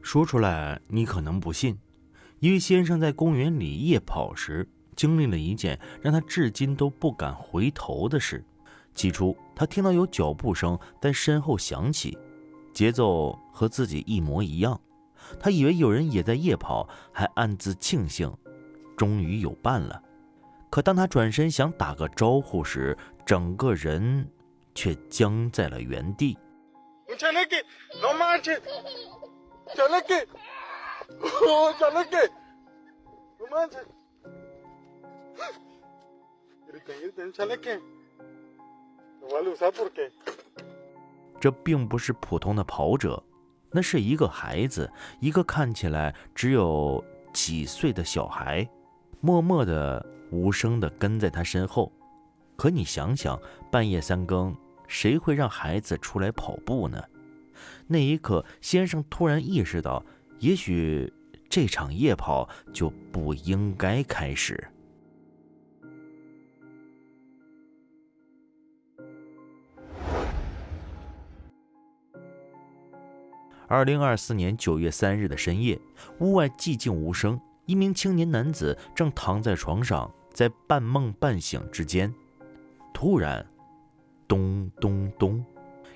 说出来你可能不信，一位先生在公园里夜跑时，经历了一件让他至今都不敢回头的事。起初，他听到有脚步声在身后响起，节奏和自己一模一样。他以为有人也在夜跑，还暗自庆幸，终于有伴了。可当他转身想打个招呼时，整个人却僵在了原地。这并不是普通的跑者，那是一个孩子，一个看起来只有几岁的小孩，默默地无声地跟在他身后。可你想想，半夜3更，谁会让孩子出来跑步呢？那一刻，先生突然意识到，也许这场夜跑就不应该开始。2024年9月3日的深夜，屋外寂静无声，一名青年男子正躺在床上，在半梦半醒之间，突然，咚咚咚，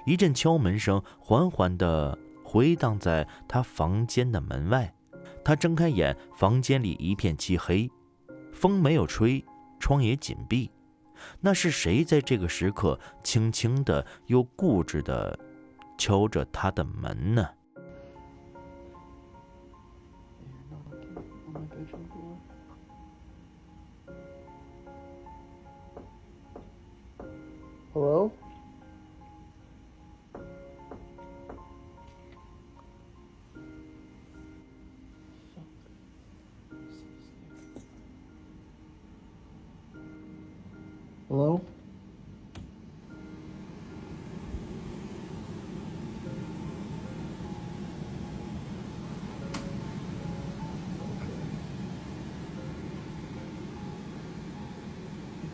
一阵敲门声缓缓地回荡在他房间的门外。他睁开眼，房间里一片漆黑，风没有吹，窗也紧闭。那是谁在这个时刻轻轻地又固执地敲着他的门呢？Hello? Hello?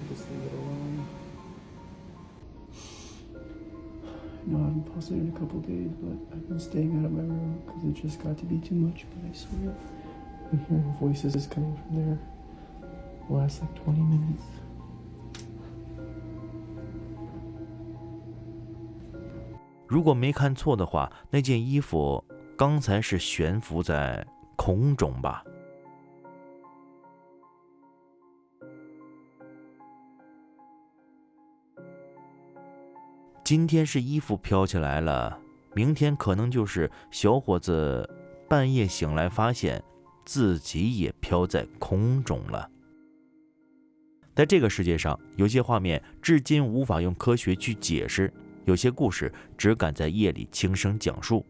Just leave it alone. No, I haven't posted in a couple days, but I've been staying out of my room because it just got to be too much. But I swear, I'm hearing voices coming from there. Last like 20 minutes. 如果没看错的话，那件衣服刚才是悬浮在空中吧？今天是衣服飘起来了，明天可能就是小伙子半夜醒来发现自己也飘在空中了。在这个世界上，有些画面至今无法用科学去解释，有些故事只敢在夜里轻声讲述。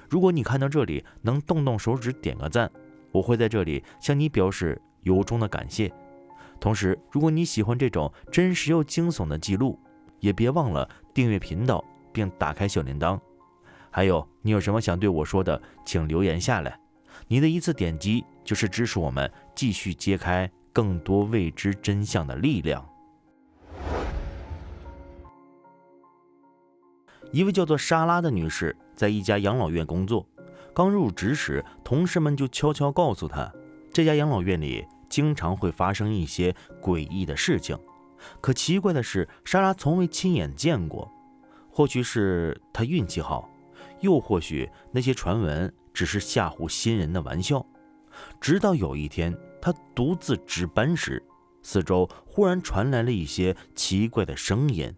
如果你看到这里能动动手指点个赞，我会在这里向你表示由衷的感谢。同时，如果你喜欢这种真实又惊悚的记录，也别忘了订阅频道并打开小铃铛。还有，你有什么想对我说的，请留言下来。你的一次点击就是支持我们继续揭开更多未知真相的力量。一位叫做莎拉的女士在一家养老院工作，刚入职时，同事们就悄悄告诉她，这家养老院里经常会发生一些诡异的事情。可奇怪的是，莎拉从未亲眼见过。或许是她运气好，又或许那些传闻只是吓唬新人的玩笑。直到有一天，她独自值班时，四周忽然传来了一些奇怪的声音。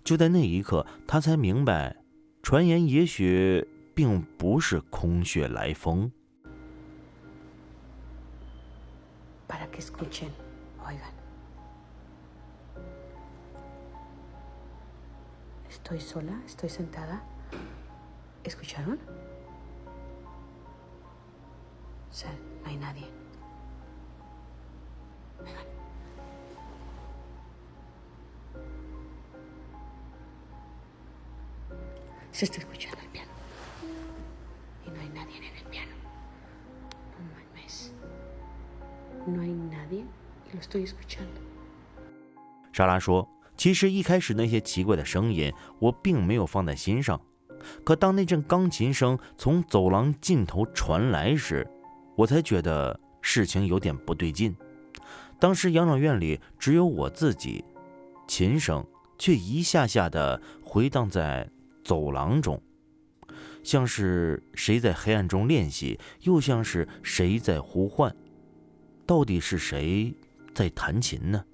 就在那一刻，她才明白，传言也许并不是空穴来风。Para que escuchen, oigan. Estoy sola, estoy sentada. ¿Escucharon? O sea, no hay nadie. Vengan. Se está escuchando el piano. Y no hay nadie en el piano. No mames. No hay nadie y lo estoy escuchando. 莎拉说，其实一开始那些奇怪的声音我并没有放在心上，可当那阵钢琴声从走廊尽头传来时，我才觉得事情有点不对劲。当时养老院里只有我自己，琴声却一下下的回荡在走廊中，像是谁在黑暗中练习，又像是谁在呼唤。到底是谁在弹琴呢？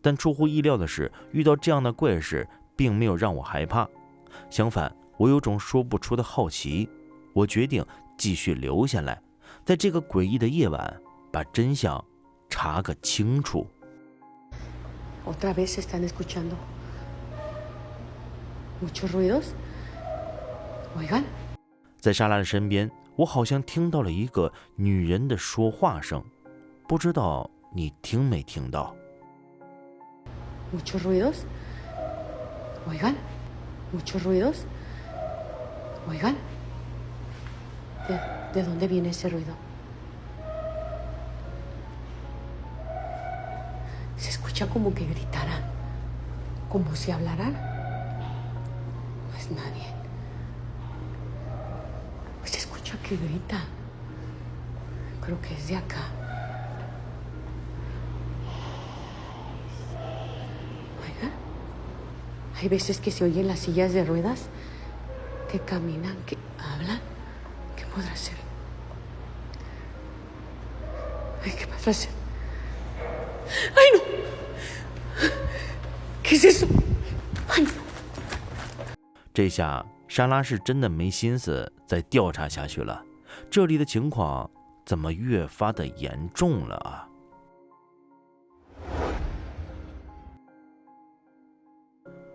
但出乎意料的是，遇到这样的怪事并没有让我害怕，相反，我有种说不出的好奇。我决定继续留下来，在这个诡异的夜晚把真相查个清楚。Otra vez se están escuchando muchos ruidos. Oigan， 在莎拉的身边，我好像听到了一个女人的说话声，不知道你听没听到。Muchos ruidos. Oigan, muchos ruidos. Oigan, ¿de dónde viene ese ruido? Se escucha como que gritaran, como si hablaran. No es nadie. Pues se escucha que grita. Creo que es de acá. Oigan, hay veces que se oyen las sillas de ruedas que caminan, que hablan. ¿Qué podrá ser? Ay, ¿qué podrá ser? ¡Ay, no! ¿Qué es eso? ¡Ay, no! 这下莎拉是真的没心思再调查下去了，这里的情况怎么越发的严重了啊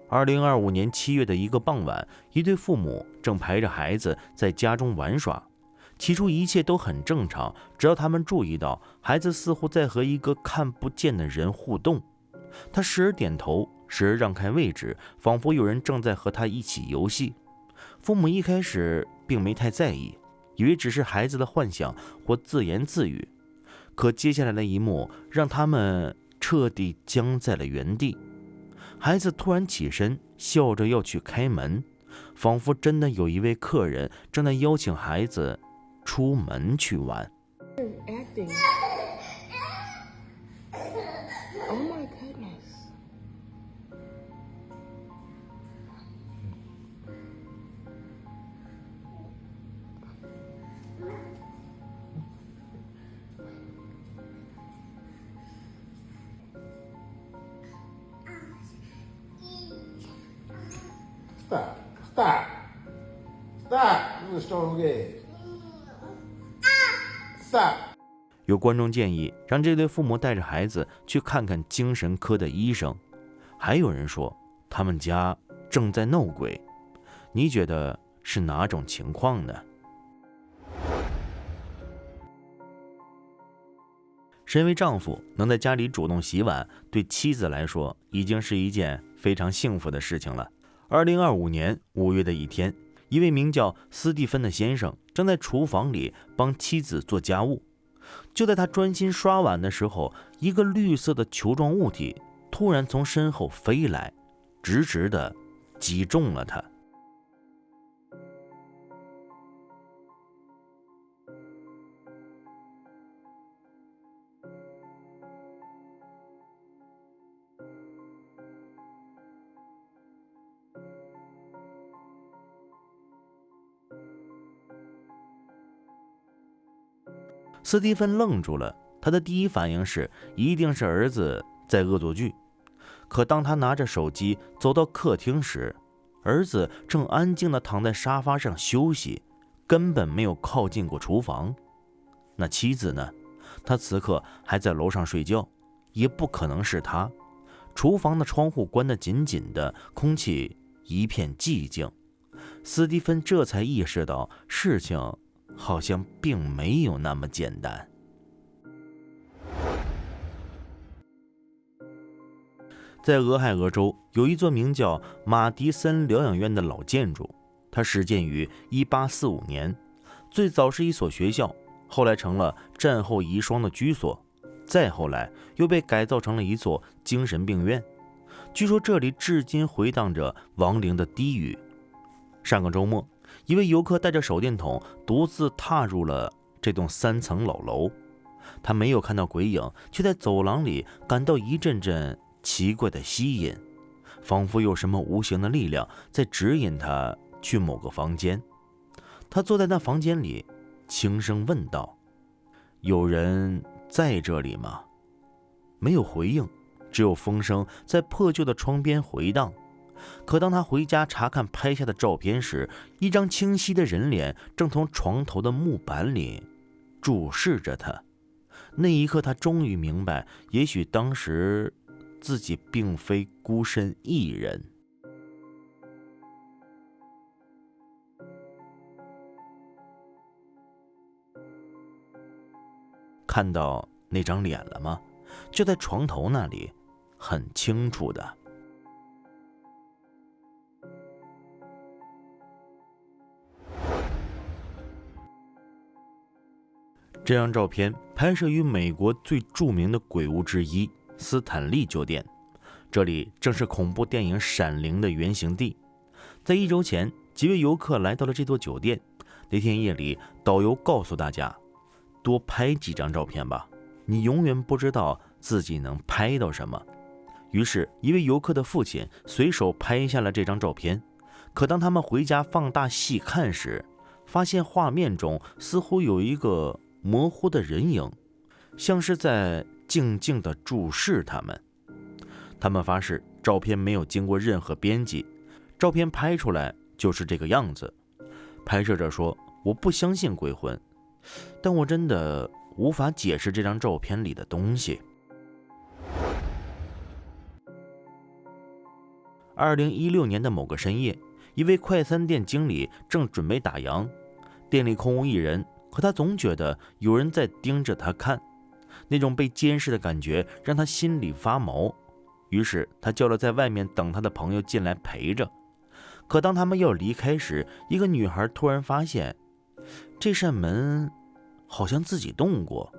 ？2025年7月的一个傍晚，一对父母正陪着孩子在家中玩耍。起初一切都很正常，直到他们注意到孩子似乎在和一个看不见的人互动。他时而点头，时而让开位置，仿佛有人正在和他一起游戏。父母一开始并没太在意，以为只是孩子的幻想或自言自语。可接下来的一幕让他们彻底僵在了原地。孩子突然起身，笑着要去开门，仿佛真的有一位客人正在邀请孩子出门去玩。Acting. Oh my goodness. Stop. Stop. Stop. You're a strong egg. Stop. 有观众建议让这对父母带着孩子去看看精神科的医生，还有人说他们家正在闹鬼。你觉得是哪种情况呢？身为丈夫，能在家里主动洗碗，对妻子来说已经是一件非常幸福的事情了。2025年5月的一天，一位名叫斯蒂芬的先生正在厨房里帮妻子做家务。就在他专心刷碗的时候，一个绿色的球状物体突然从身后飞来，直直地击中了他。斯蒂芬愣住了，他的第一反应是一定是儿子在恶作剧。可当他拿着手机走到客厅时，儿子正安静地躺在沙发上休息，根本没有靠近过厨房。那妻子呢？她此刻还在楼上睡觉，也不可能是她。厨房的窗户关得紧紧的，空气一片寂静。斯蒂芬这才意识到事情好像并没有那么简单。在俄亥俄州有一座名叫马迪森疗养院的老建筑，它始建于1845年，最早是一所学校，后来成了战后遗孀的居所，再后来又被改造成了一座精神病院。据说这里至今回荡着亡灵的低语。上个周末，一位游客带着手电筒独自踏入了这栋3层老楼。他没有看到鬼影，却在走廊里感到一阵阵奇怪的吸引，仿佛有什么无形的力量在指引他去某个房间。他坐在那房间里，轻声问道：“有人在这里吗？”没有回应，只有风声在破旧的窗边回荡。可当他回家查看拍下的照片时，一张清晰的人脸正从床头的木板里注视着他。那一刻，他终于明白，也许当时自己并非孤身一人。看到那张脸了吗？就在床头那里，很清楚的。这张照片拍摄于美国最著名的鬼屋之一斯坦利酒店，这里正是恐怖电影《闪灵》的原型地。在1周前，几位游客来到了这座酒店。那天夜里，导游告诉大家，多拍几张照片吧，你永远不知道自己能拍到什么。于是，一位游客的父亲随手拍下了这张照片。可当他们回家放大细看时，发现画面中似乎有一个模糊的人影，像是在静静地注视他们。他们发誓，照片没有经过任何编辑，照片拍出来就是这个样子。拍摄者说：“我不相信鬼魂，但我真的无法解释这张照片里的东西。”2016年的某个深夜，一位快餐店经理正准备打烊，店里空无一人，可他总觉得有人在盯着他看，那种被监视的感觉让他心里发毛。于是他叫了在外面等他的朋友进来陪着。可当他们要离开时，一个女孩突然发现这扇门好像自己动过。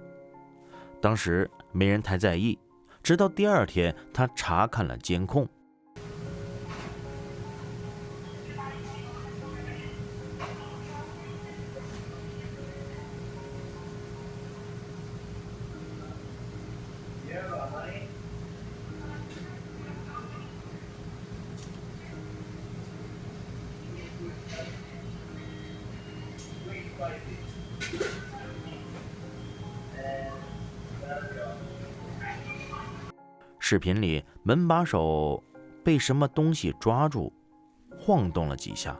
当时没人太在意，直到第2天，他查看了监控。视频里，门把手被什么东西抓住，晃动了几下，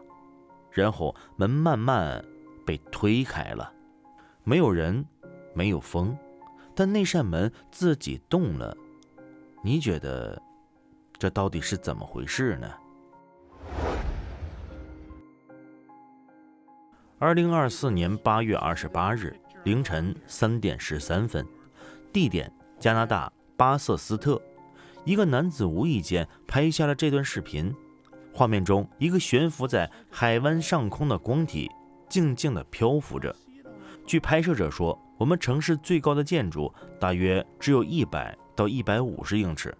然后门慢慢被推开了。没有人，没有风，但那扇门自己动了。你觉得这到底是怎么回事呢？2024年8月28日凌晨3点13分，地点加拿大巴瑟斯特。一个男子无意间拍下了这段视频，画面中一个悬浮在海湾上空的光体静静地漂浮着。据拍摄者说，我们城市最高的建筑大约只有100到150英尺，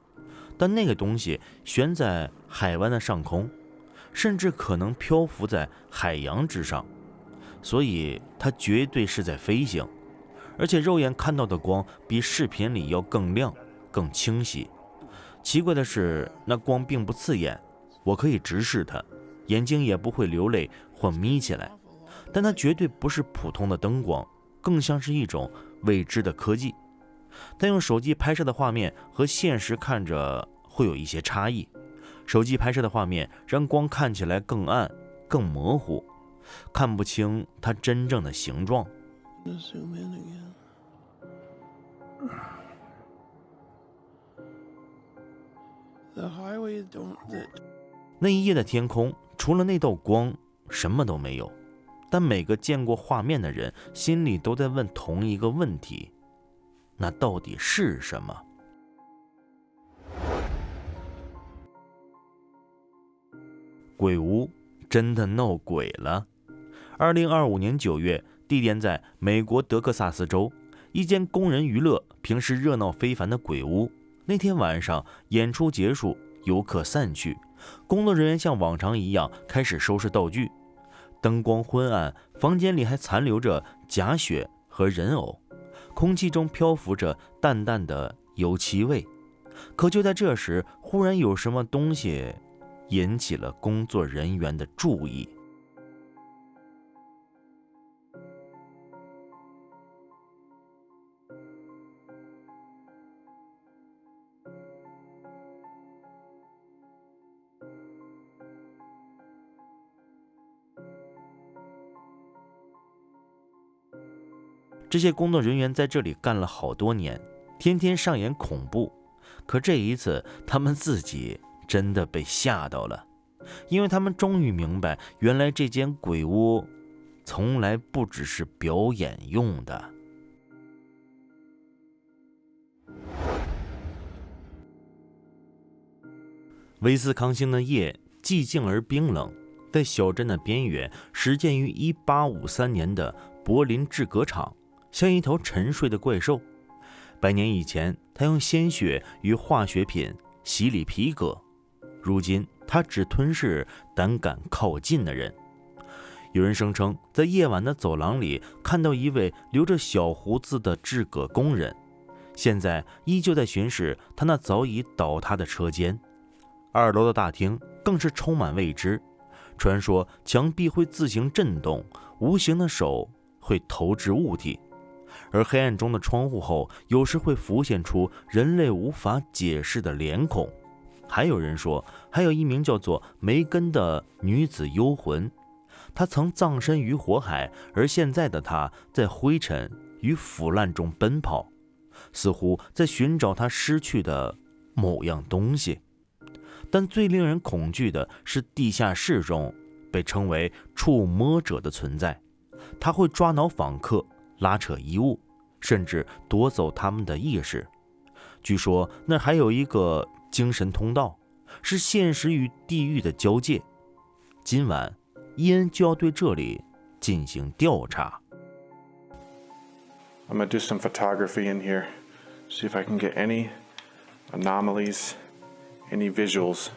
但那个东西悬在海湾的上空，甚至可能漂浮在海洋之上，所以它绝对是在飞行。而且肉眼看到的光比视频里要更亮、更清晰。奇怪的是，那光并不刺眼，我可以直视它，眼睛也不会流泪或眯起来。但它绝对不是普通的灯光，更像是一种未知的科技。但用手机拍摄的画面和现实看着会有一些差异。手机拍摄的画面让光看起来更暗、更模糊，看不清它真正的形状。那一夜的天空，除了那道光，什么都没有。但每个见过画面的人心里都在问同一个问题：那到底是什么？鬼屋真的闹鬼了。2025年9月，地点在美国德克萨斯州，一间工人娱乐、平时热闹非凡的鬼屋。那天晚上，演出结束，游客散去，工作人员像往常一样开始收拾道具，灯光昏暗，房间里还残留着假血和人偶，空气中漂浮着淡淡的油漆味。可就在这时，忽然有什么东西引起了工作人员的注意。这些工作人员在这里干了好多年，天天上演恐怖。可这一次，他们自己真的被吓到了，因为他们终于明白，原来这间鬼屋从来不只是表演用的。威斯康星的夜寂静而冰冷，在小镇的边缘，始建于1853年的柏林制革厂像一头沉睡的怪兽。100年以前，他用鲜血与化学品洗礼皮革，如今他只吞噬胆敢靠近的人。有人声称，在夜晚的走廊里看到一位留着小胡子的制革工人，现在依旧在巡视他那早已倒塌的车间。2楼的大厅更是充满未知，传说墙壁会自行震动，无形的手会投掷物体，而黑暗中的窗户后有时会浮现出人类无法解释的脸孔。还有人说，还有一名叫做梅根的女子幽魂，她曾葬身于火海，而现在的她在灰尘与腐烂中奔跑，似乎在寻找她失去的某样东西。但最令人恐惧的是地下室中被称为触摸者的存在，他会抓挠访客，拉扯衣物，甚至夺走他们的意识。据说那还有一个精神通道，是现实与地狱的交界。今晚伊恩就要对这里进行调查。 I'm gonna do some photography in here, see if I can get any anomalies, any visuals.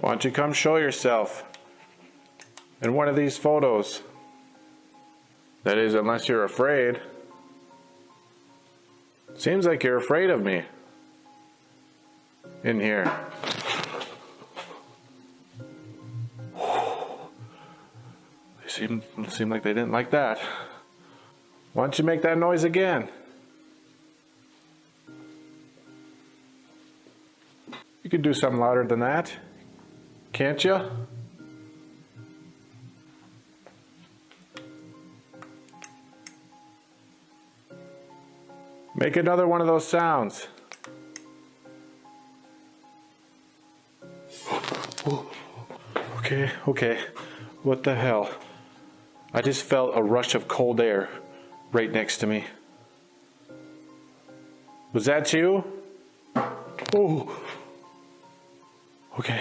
Why don't you come show yourself in one of these photos? That is, unless you're afraid. Seems like you're afraid of me. In here. They seem like they didn't like that. Why don't you make that noise again? You could do something louder than that, can't you? Make another one of those sounds. Okay. What the hell? I just felt a rush of cold air right next to me. Was that you? Oh. Okay.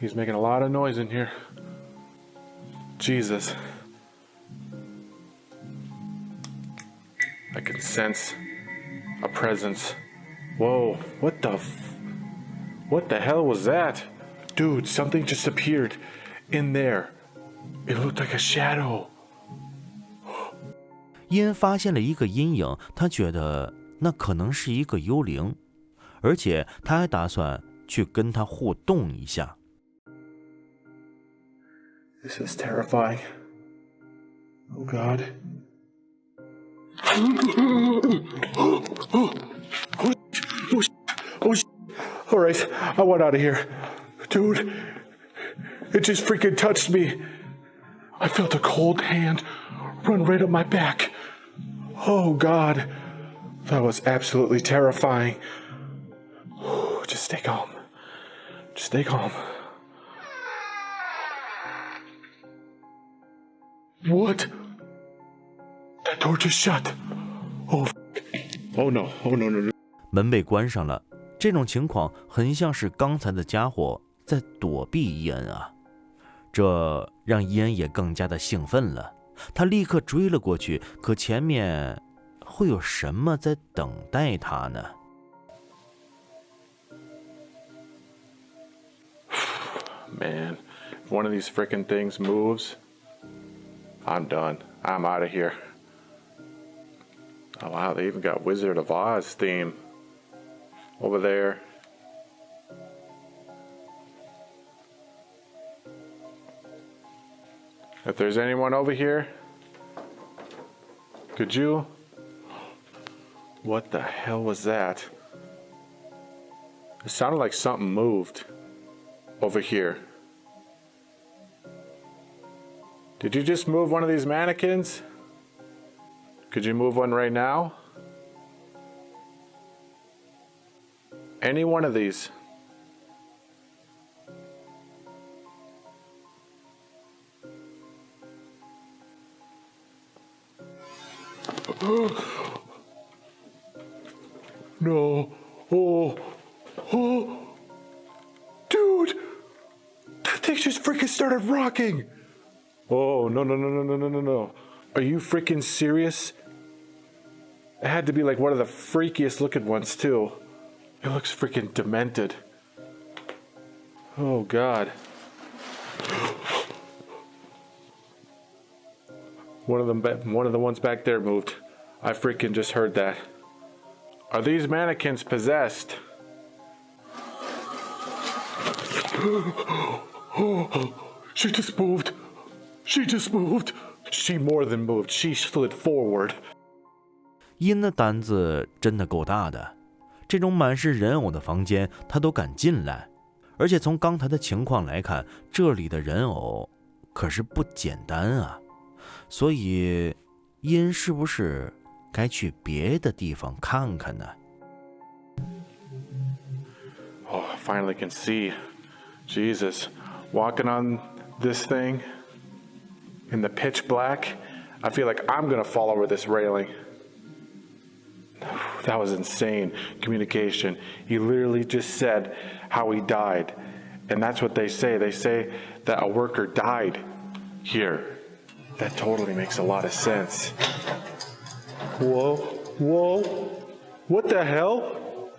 He's making a lot of noise in here. Jesus. I can sense a presence. Whoa, what the hell was that? Dude, something just appeared in there. It looked like a shadow. 伊恩发现了一个阴影，他觉得那可能是一个幽灵，而且他还打算去跟他互动一下。 This is terrifying. Oh God. All right, I want out of here. Dude, it just freaking touched me. I felt a cold hand run right up my back. Oh God, that was absolutely terrifying. Just stay calm. Just stay calm. What? That door just shut. Oh no. 门被关上了，这种情况很像是刚才的家伙在躲避伊恩啊，这让伊恩也更加的兴奋了。他立刻追了过去，可前面会有什么在等待他呢？ man. If one of these frickin' things moves, I'm done. I'm out of here. Oh wow, they even got Wizard of Oz theme over there. If there's anyone over here, could you? What the hell was that? It sounded like something moved over here. Did you just move one of these mannequins? Could you move one right now? Any one of these. No. Oh. Oh. Dude. That thing just freaking started rocking. Oh, no, no, no, no, no, no, no, no. Are you freaking serious? It had to be like one of the freakiest looking ones, too. It looks freaking demented. Oh, God. One of the ones back there moved. I freaking just heard that. Are these mannequins possessed? She just moved. She just moved. She more than moved. She slid forward. 阴的胆子真的够大的，这种满是人偶的房间他都敢进来，而且从刚才的情况来看，这里的人偶可是不简单啊，所以阴是不是该去别的地方看看呢？ Oh, I finally can see. Jesus, walking on this thing in the pitch black, I feel like I'm gonna fall over this railing. That was insane communication. He literally just said how he died. And that's what they say. They say that a worker died here. That totally makes a lot of sense. Whoa, whoa. What the hell?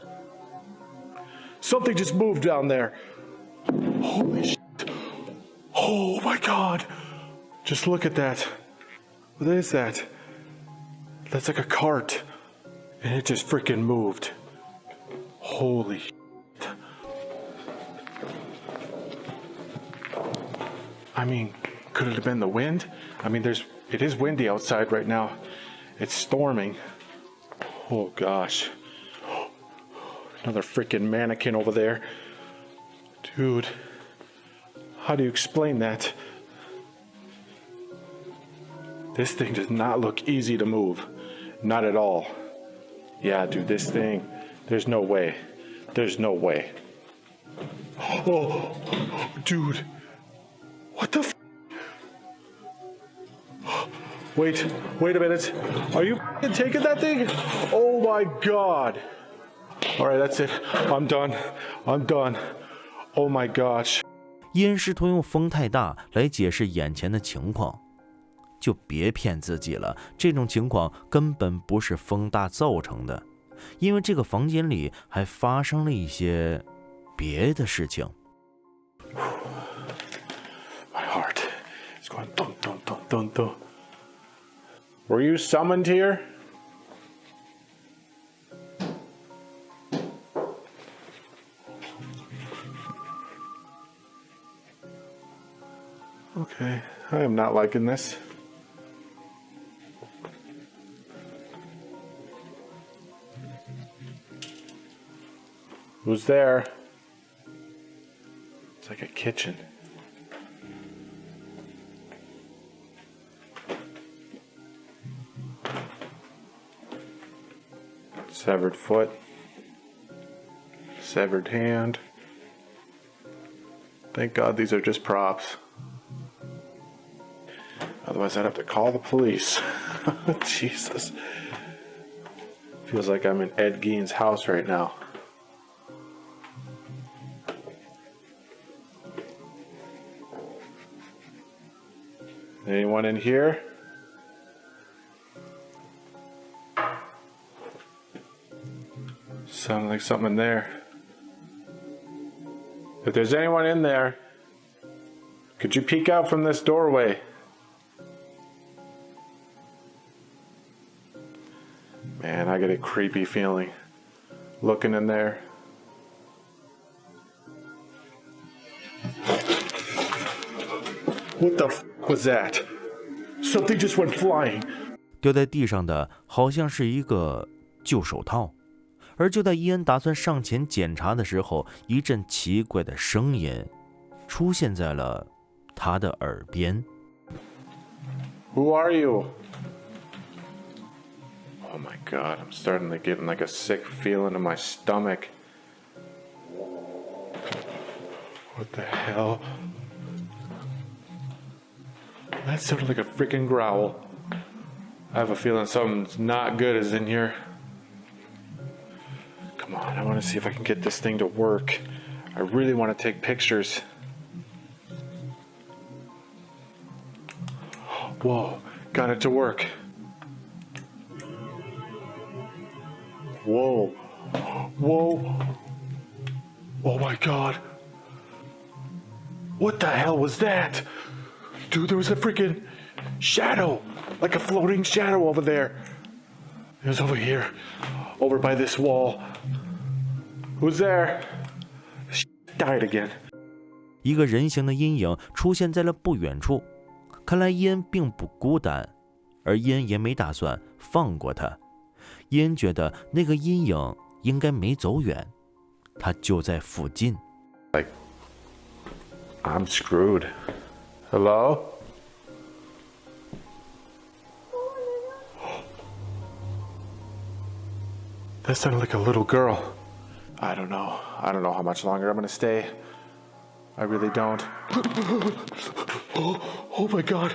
Something just moved down there. Holy shit. Oh my God. Just look at that. What is that? That's like a cart. And it just freaking moved. Holy shit. I mean, could it have been the wind? I mean, it is windy outside right now. It's storming. Oh gosh. Another freaking mannequin over there. Dude, how do you explain that? This thing does not look easy to move. Not at all. Yeah, dude, this thing, there's no way. There's no way. Oh, dude. What the f? Wait a minute. Are you taking that thing? Oh my God. All right, that's it. I'm done. I'm done. Oh my gosh. 阴试图用风太大来解释眼前的情况，就别骗自己了，这种情况根本不是风大造成的，因为这个房间里还发生了一些别的事情。My heart is going dum dum dum dum dum. Were you summoned here? Okay, I am not liking this. Who's there? It's like a kitchen. Severed foot. Severed hand. Thank God these are just props. Otherwise, I'd have to call the police. Jesus. Feels like I'm in Ed Gein's house right now. Anyone in here? Sounded like something in there. If there's anyone in there, Could you peek out from this doorway? Man, I get a creepy feeling looking in there. What the f was that? Something just went flying. 掉在地上的好像是一个旧手套，而就在伊恩打算上前检查的时候，一阵奇怪的声音出现在了他的耳边。 Who are you? Oh my god, I'm starting to get like a sick feeling in my stomach. What the hell? That sounded like a freaking growl. I have a feeling something's not good is in here. Come on, I want to see if I can get this thing to work. I really want to take pictures. Whoa, got it to work. Whoa, whoa. Oh my god. What the hell was that? Dude, there was a freaking shadow, like a floating shadow over there. It was over here, over by this wall. Who's there? Died again. 一个人形的阴影出现在了不远处，看来伊恩并不孤单，而伊恩也没打算放过他。伊恩觉得那个阴影应该没走远，他就在附近。 Like, I'm screwed. Hello? That sounded like a little girl. I don't know. I don't know how much longer I'm gonna stay. I really don't. Oh my god.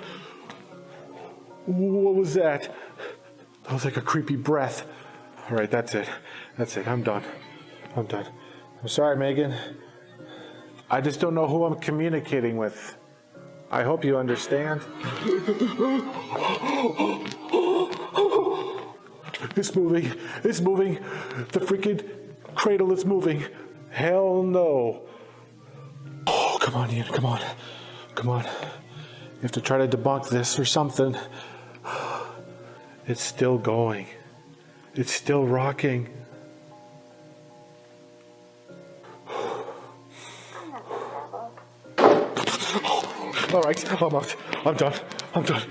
What was that? That was like a creepy breath. All right, that's it. That's it. I'm done. I'm done. I'm sorry, Megan. I just don't know who I'm communicating with. I hope you understand. It's moving. It's moving. The freaking cradle is moving. Hell no. Oh, come on, Ian. Come on. Come on. You have to try to debunk this or something. It's still going. It's still rocking. All right, I'm out. I'm done. I'm done.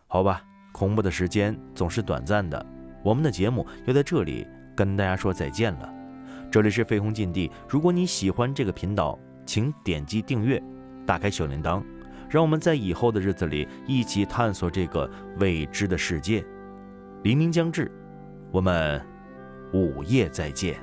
好吧，恐怖的时间总是短暂的，我们的节目要在这里跟大家说再见了。这里是飞鸿禁地，如果你喜欢这个频道，请点击订阅，打开小铃铛，让我们在以后的日子里一起探索这个未知的世界。黎明将至，我们午夜再见。